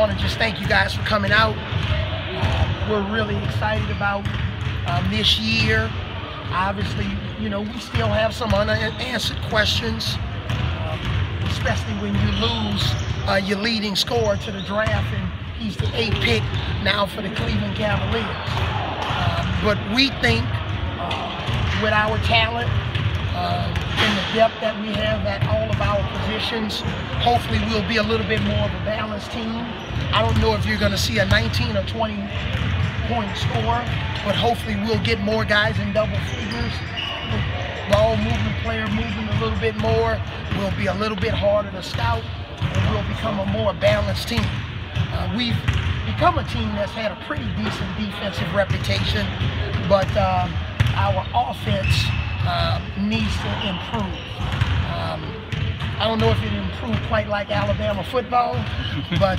want to just thank you guys for coming out. We're really excited about this year. Obviously, you know, we still have some unanswered questions, especially when you lose your leading scorer to the draft, and he's the 8th pick now for the Cleveland Cavaliers. But we think with our talent and the depth that we have at all of our positions, hopefully we'll be a little bit more of a balanced team. I don't know if you're going to see a 19 or 20 point score, but hopefully we'll get more guys in double figures. Ball movement, player moving a little bit more. We'll be a little bit harder to scout, and we'll become a more balanced team. We've become a team that's had a pretty decent defensive reputation, but our offense needs to improve. I don't know if it improved quite like Alabama football, but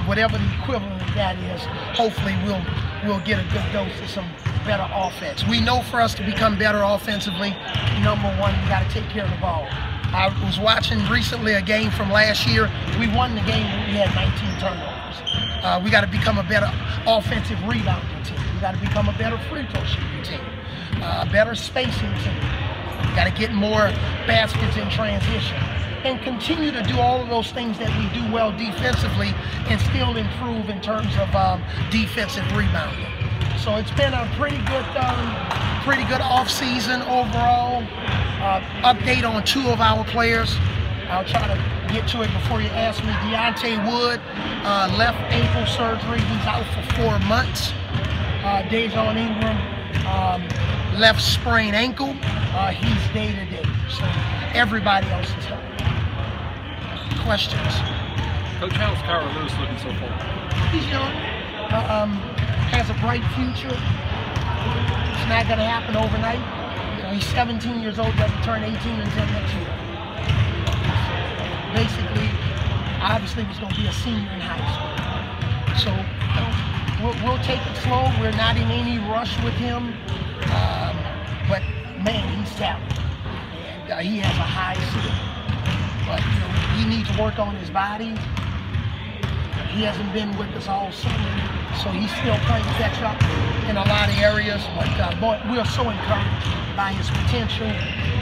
whatever the equivalent of that is, hopefully we'll get a good dose of some better offense. We know for us to become better offensively, number one, we got to take care of the ball. I was watching recently a game from last year. We won the game when we had 19 turnovers. We got to become a better offensive rebounding team. We got to become a better free throw shooting team, a better spacing team. We got to get more baskets in transition, and continue to do all of those things that we do well defensively and still improve in terms of defensive rebounding. So it's been a pretty good off-season overall. Update on 2 of our players. I'll try to get to it before you ask me. Deontay Wood, left ankle surgery. He's out for 4 months. Dejon Ingram, left sprained ankle. He's day-to-day. So everybody else is healthy. Questions? Coach, how's Kira Lewis looking so far? He's young. Has a bright future. It's not going to happen overnight. You know, he's 17 years old, doesn't turn 18 until next year. Basically, obviously he's going to be a senior in high school. So we'll take it slow. We're not in any rush with him. But man, he's talented. And he has a high ceiling. But you know, he needs to work on his body. He hasn't been with us all summer, so he's still playing catch up in a lot of areas. But we're so encouraged by his potential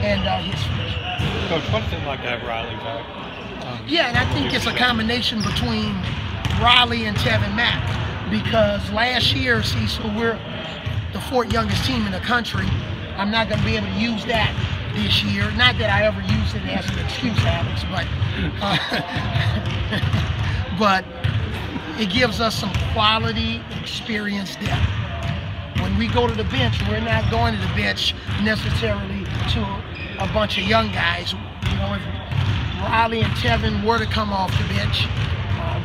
and his future. Coach, what's it like to have Riley back? Yeah, and I think it's a combination between Riley and Tevin Mack, because last year, see, so we're the 4th youngest team in the country. I'm not going to be able to use that this year. Not that I ever used it as an excuse, Alex, but it gives us some quality experience depth. When we go to the bench, we're not going to the bench necessarily to a bunch of young guys. You know, if Riley and Tevin were to come off the bench,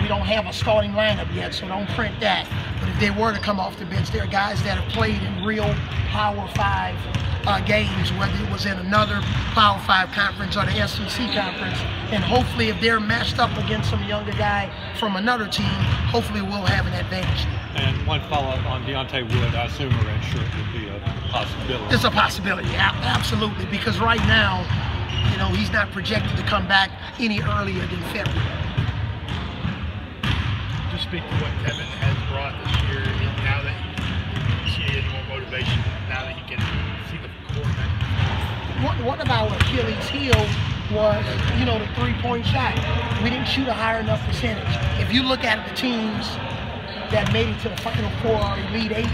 we don't have a starting lineup yet, so don't print that. But if they were to come off the bench, they're guys that have played in real Power 5 games, whether it was in another Power 5 conference or the SEC conference. And hopefully if they're matched up against some younger guy from another team, hopefully we'll have an advantage. And one follow-up on Deontay Wood, I assume a red shirt would be a possibility. It's a possibility, absolutely, because right now, you know, he's not projected to come back any earlier than February. Just speak to what Tevin has brought this year, and now that he has more motivation, now that he can see the court. One of our Achilles heel was, you know, the 3-point shot. We didn't shoot a high enough percentage. If you look at the teams that made it to the Final 4 or Elite 8,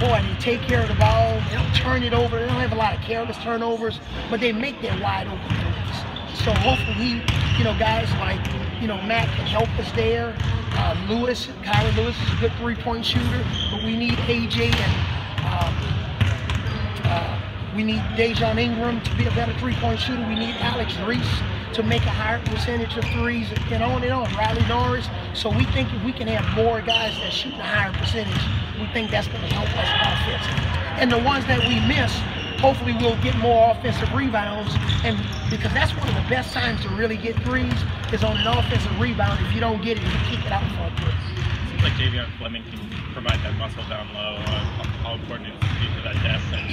boy, they take care of the ball, they don't turn it over, they don't have a lot of careless turnovers, but they make their wide open threes. So hopefully you know, guys like, you know, Matt can help us there. Kira Lewis is a good 3-point shooter, but we need AJ and we need Dejon Ingram to be a better 3-point shooter. We need Alex Reese to make a higher percentage of threes, and on and on. Riley Norris. So we think if we can have more guys that shoot a higher percentage, we think that's going to help us offensively. And the ones that we miss, hopefully we'll get more offensive rebounds, and because that's one of the best times to really get threes is on an offensive rebound. If you don't get it, you kick it out for a three. Seems like Javion Fleming can provide that muscle down low. How important is he to that depth? And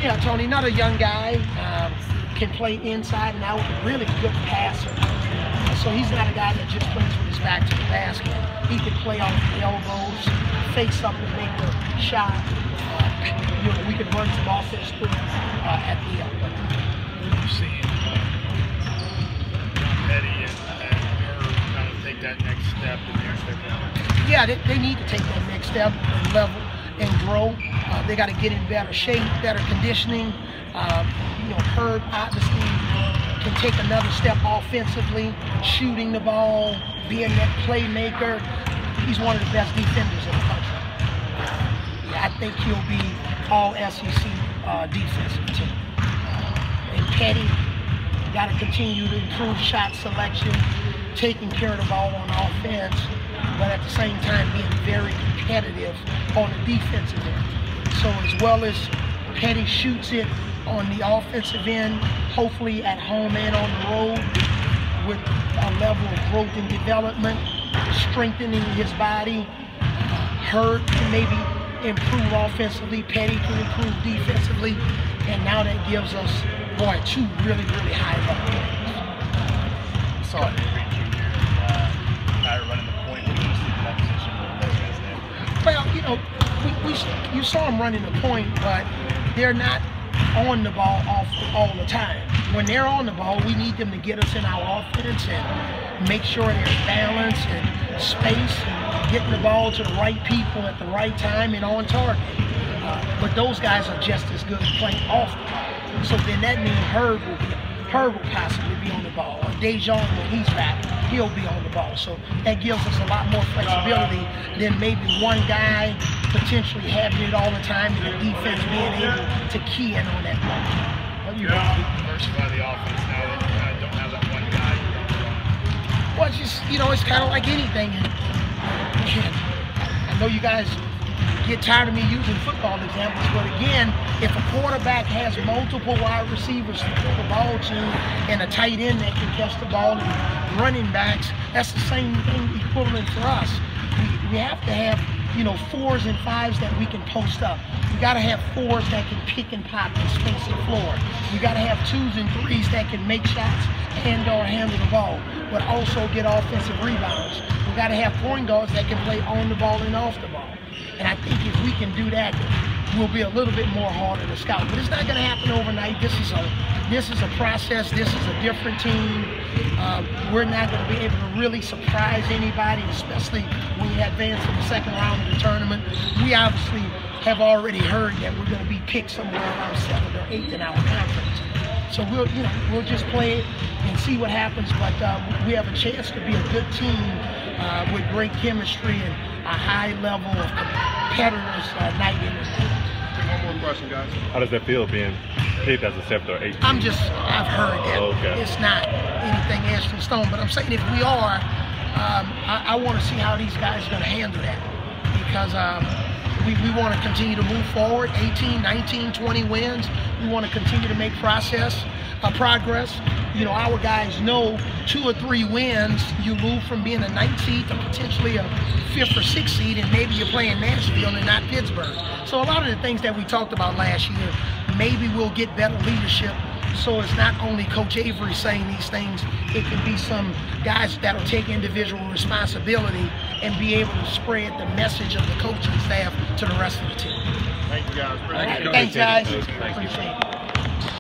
yeah, Tony, another young guy, can play inside and out, really good passer. So he's not a guy that just plays with his back to the basket. He can play off the elbows, face up and make the shot. We can run some offense through at the elbow. You've seen Petty and Herb kind of take that next step in their step. Yeah, they need to take that next step and level and grow. They got to get in better shape, better conditioning. Herb obviously can take another step offensively, shooting the ball, being that playmaker. He's one of the best defenders in the country. I think he'll be all SEC defensive team. And Petty got to continue to improve shot selection, taking care of the ball on offense, but at the same time being very competitive on the defensive end. So as well as Petty shoots it on the offensive end, hopefully at home and on the road, with a level of growth and development, strengthening his body. Herb can maybe improve offensively, Petty can improve defensively, and now that gives us, boy, two really, really high level players. We saw Avery Jr. Running the point. What do you see in that position with those guys there? Well, you saw them running the point, but they're not on the ball all the time. When they're on the ball, we need them to get us in our offense and make sure there's balance and space and getting the ball to the right people at the right time and on target. But those guys are just as good at playing off the ball. So then that means Herb will possibly be on the ball. Or Dejon, when he's back, he'll be on the ball. So that gives us a lot more flexibility than maybe one guy potentially having it all the time and the defense being able to key in on that ball. Diversify the offense now that you kind of don't have that one guy. Well, it's just, it's kind of like anything. And I know you guys get tired of me using football examples, but again, if a quarterback has multiple wide receivers to throw the ball to and a tight end that can catch the ball and running backs, that's the same thing equivalent for us. We have to have, fours and fives that we can post up. We got to have fours that can pick and pop and space the floor. We got to have twos and threes that can make shots and or handle the ball, but also get offensive rebounds. We got to have point guards that can play on the ball and off the ball. And I think if we can do that, we'll be a little bit more harder to scout. But it's not going to happen overnight. This is a process. This is a different team. We're not going to be able to really surprise anybody, especially when you advance to the second round of the tournament. We obviously have already heard that we're going to be picked somewhere around 7th or 8th in our conference. So we'll just play it and see what happens. But we have a chance to be a good team with great chemistry and a high level of competitors night in and night. One more question, guys. How does that feel being picked as a 7th or 8th? I've heard that. Okay. It's not anything etched in stone, but I'm saying if we are, I want to see how these guys are going to handle that, because we want to continue to move forward. 18, 19, 20 wins. We want to continue to make progress. Our guys know 2 or 3 wins, you move from being a 9th seed to potentially a 5th or 6th seed, and maybe you're playing Nashville and not Pittsburgh. So a lot of the things that we talked about last year, maybe we'll get better leadership. So it's not only Coach Avery saying these things, it can be some guys that'll take individual responsibility and be able to spread the message of the coaching staff to the rest of the team. Thank you, guys. Thanks, guys. Thank you. Appreciate it.